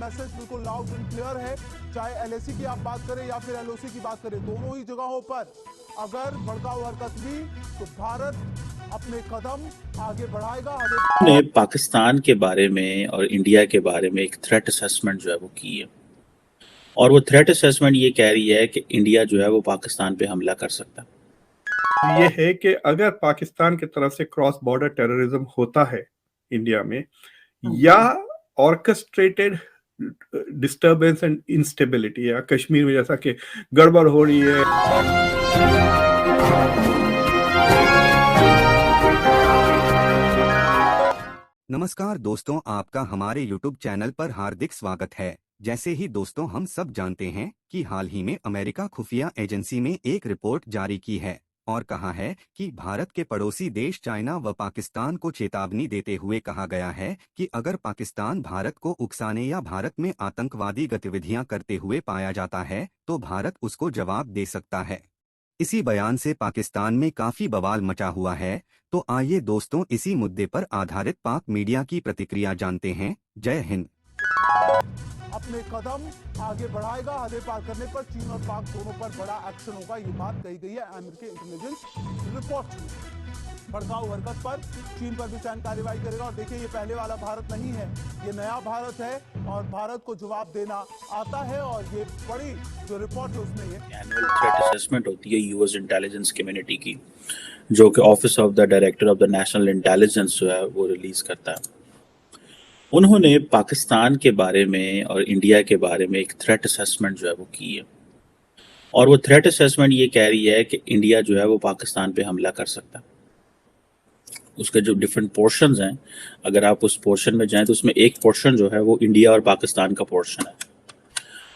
Message बिल्कुल loud and clear है। चाहे एलएसी की आप बात करें या फिर एलओसी की बात करें, दोनों ही जगहों पर अगर भड़काऊ हरकत हुई तो भारत अपने कदम आगे बढ़ाएगा। ने पाकिस्तान के बारे में और इंडिया के बारे में एक थ्रेट असेसमेंट जो है वो की है, और वो थ्रेट असेसमेंट ये कह रही है कि इंडिया जो है वो पाकिस्तान पे हमला कर सकता है। ये है कि अगर पाकिस्तान की तरफ से क्रॉस बॉर्डर टेररिज्म होता है इंडिया में, या ऑर्केस्ट्रेटेड डिस्टरबेंस एंड इंस्टेबिलिटी, या कश्मीर में जैसा कि गड़बड़ हो रही है। नमस्कार दोस्तों, आपका हमारे YouTube चैनल पर हार्दिक स्वागत है। जैसे ही दोस्तों हम सब जानते हैं कि हाल ही में अमेरिका खुफिया एजेंसी ने एक रिपोर्ट जारी की है और कहा है कि भारत के पड़ोसी देश चाइना व पाकिस्तान को चेतावनी देते हुए कहा गया है कि अगर पाकिस्तान भारत को उकसाने या भारत में आतंकवादी गतिविधियां करते हुए पाया जाता है तो भारत उसको जवाब दे सकता है। इसी बयान से पाकिस्तान में काफी बवाल मचा हुआ है। तो आइए दोस्तों इसी मुद्दे पर आधारित पाक मीडिया की प्रतिक्रिया जानते हैं। जय हिंद। अपने कदम आगे बढ़ाएगा। हदें पार करने पर चीन और पाक दोनों पर बड़ा एक्शन होगा, ये बात कही गई है अमेरिकी इंटेलिजेंस रिपोर्ट में। भड़काऊ हरकत पर चीन पर भी सैन्य कार्रवाई करेगा। और देखिए, ये पहले वाला भारत नहीं है, ये नया भारत है और भारत को जवाब देना आता है। और ये बड़ी जो रिपोर्ट है उसमें ये एनुअल थ्रेट असेसमेंट होती है यूएस इंटेलिजेंस कम्युनिटी की, जो कि office of the director of the national intelligence जो है वो रिलीज करता है। उन्होंने पाकिस्तान के बारे में और इंडिया के बारे में एक थ्रेट असेसमेंट जो है वो की है, और वो थ्रेट असेसमेंट ये कह रही है कि इंडिया जो है वो पाकिस्तान पे हमला कर सकता है। उसके जो डिफरेंट पोर्शंस हैं, अगर आप उस पोर्शन में जाएं तो उसमें एक पोर्शन जो है वो इंडिया और पाकिस्तान का पोर्शन है।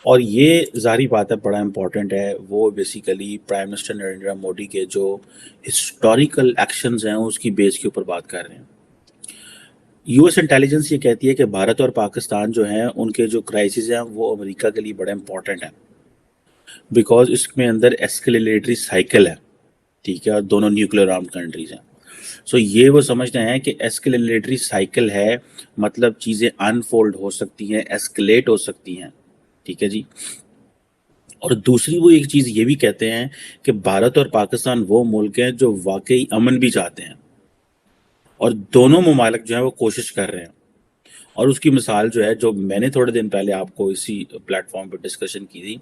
और ये जाहिर बात है बड़ा इम्पॉर्टेंट है, वो basically prime minister Narendra Modi के जो हिस्टोरिकल एक्शंस हैं उसकी बेस के ऊपर बात कर रहे हैं। यूएस इंटेलिजेंस ये कहती है कि भारत और पाकिस्तान जो हैं उनके जो क्राइसिस हैं वो अमेरिका के लिए बड़ा इम्पॉर्टेंट है, बिकॉज इसमें अंदर एस्केलेटरी साइकिल है, ठीक है, और दोनों न्यूक्लियर आर्म्ड कंट्रीज हैं। सो ये वो समझते हैं कि एस्केलेटरी साइकिल है, मतलब चीज़ें अनफोल्ड हो सकती हैं, एस्केलेट हो सकती हैं, ठीक है जी। और दूसरी वो एक चीज़ ये भी कहते हैं कि भारत और पाकिस्तान वो मुल्क हैं जो वाकई अमन भी चाहते हैं, और दोनों ममालिक जो है वो कोशिश कर रहे हैं। और उसकी मिसाल जो है, जो मैंने थोड़े दिन पहले आपको इसी प्लेटफॉर्म पर डिस्कशन की थी,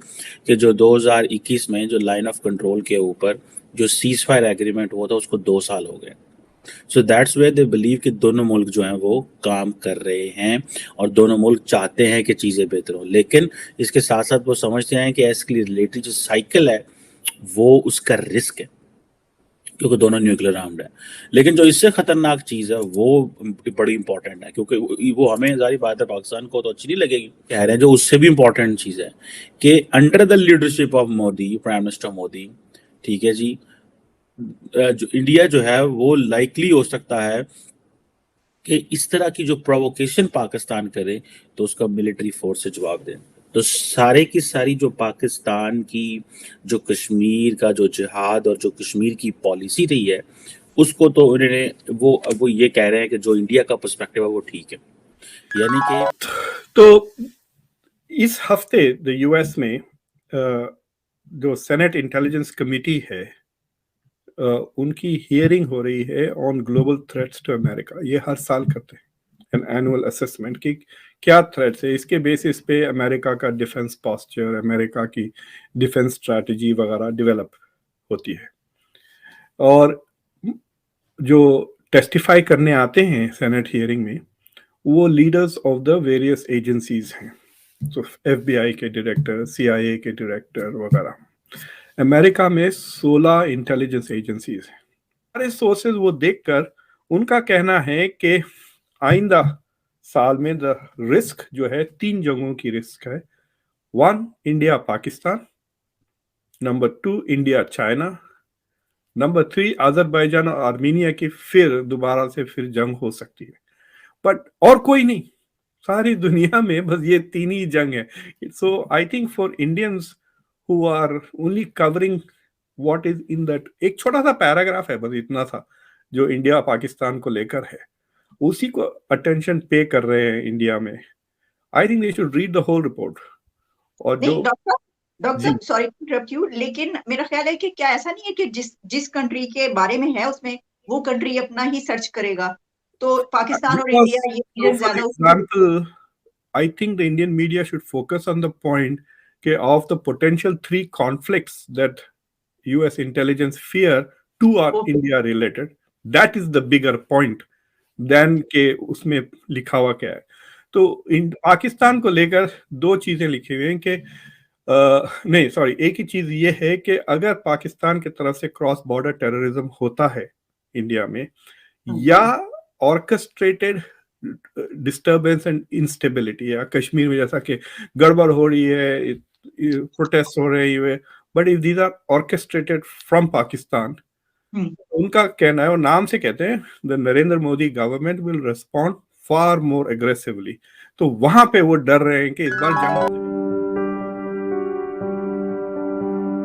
कि जो 2021 में जो लाइन ऑफ कंट्रोल के ऊपर जो सीज फायर एग्रीमेंट हुआ था उसको 2 साल हो गए। So that's way they believe कि दोनों मुल्क जो हैं वो काम कर रहे हैं और दोनों मुल्क चाहते हैं कि चीज़ें बेहतर हों, लेकिन इसके साथ साथ वो समझते हैं कि एस्केलेटरी जो साइकिल है वो उसका रिस्क है, क्योंकि दोनों न्यूक्लियर आर्म्ड है। लेकिन जो इससे खतरनाक चीज़ है वो बड़ी इंपॉर्टेंट है, क्योंकि वो हमें जारी बात है पाकिस्तान को तो अच्छी नहीं लगेगी, कह रहे हैं जो उससे भी इंपॉर्टेंट चीज़ है कि under the leadership of Modi, prime minister Modi, ठीक है जी, जो इंडिया जो है वो लाइकली हो सकता है कि इस तरह की जो प्रोवोकेशन पाकिस्तान करे तो उसका मिलिट्री फोर्स से जवाब दें। तो सारे की सारी जो पाकिस्तान की जो कश्मीर का जो जिहाद और जो कश्मीर की पॉलिसी रही है उसको तो उन्होंने वो ये कह रहे हैं कि जो इंडिया का पर्सपेक्टिव है वो ठीक है, यानी कि तो इस हफ्ते द यूएस में जो सेनेट इंटेलिजेंस कमेटी है, उनकी हियरिंग हो रही है on global threats to America. ये हर साल करते हैं एन एनुअल असेसमेंट कि क्या थ्रेट्स है, इसके बेसिस पे अमेरिका का डिफेंस पोस्चर, अमेरिका की डिफेंस स्ट्रैटेजी वगैरह डेवलप होती है। और जो टेस्टिफाई करने आते हैं सेनेट हियरिंग में वो leaders of the various agencies हैं, तो एफबीआई के डायरेक्टर, सीआईए के डायरेक्टर वगैरह। अमेरिका में 16 इंटेलिजेंस एजेंसीज हैं। सारे सोर्सेज वो देखकर उनका कहना है कि आइंदा साल में द रिस्क जो है 3 जगहों की रिस्क है। 1 India Pakistan, number 2 India China, number 3 Azerbaijan और आर्मीनिया की फिर दोबारा से फिर जंग हो सकती है। बट और कोई नहीं, सारी दुनिया में बस ये 3 ही जंग है। So I think for Indians who are only covering what is in that, एक छोटा सा पैराग्राफ है बस इतना सा जो इंडिया पाकिस्तान को लेकर है, उसी को अटेंशन पे कर रहे हैं इंडिया में। I think they should read the whole report. और नहीं जो डॉक्टर जी साहब, सॉरी टू इंटरप्ट यू, लेकिन मेरा ख्याल है कि क्या ऐसा नहीं है कि जिस कंट्री के बारे में है उसमें वो कंट्री अपना ही सर्च करेगा, तो पाकिस्तान और because इंडिया ये so रीजन for ज्यादा example, I think the Indian media should focus on the point of the potential 3 conflicts that US intelligence fear, 2 are Okay. India related. That is the bigger point than के उसमें लिखा हुआ क्या है। तो पाकिस्तान को लेकर 2 चीजें लिखी हुई हैं कि नहीं सॉरी, एक ही चीज ये है कि अगर पाकिस्तान की तरफ से क्रॉस बॉर्डर टेररिज्म होता है इंडिया में, या ऑर्केस्ट्रेटेड डिस्टर्बेंस एंड इंस्टेबिलिटी, या कश्मीर में जैसा कि गड़बड़ हो रही है, प्रोटेस्ट हो रही है, but if these are orchestrated from Pakistan, उनका कहना है और नाम से कहते हैं the Narendra Modi government will respond far more aggressively. तो वहां पे वो डर रहे हैं कि इस बार जंग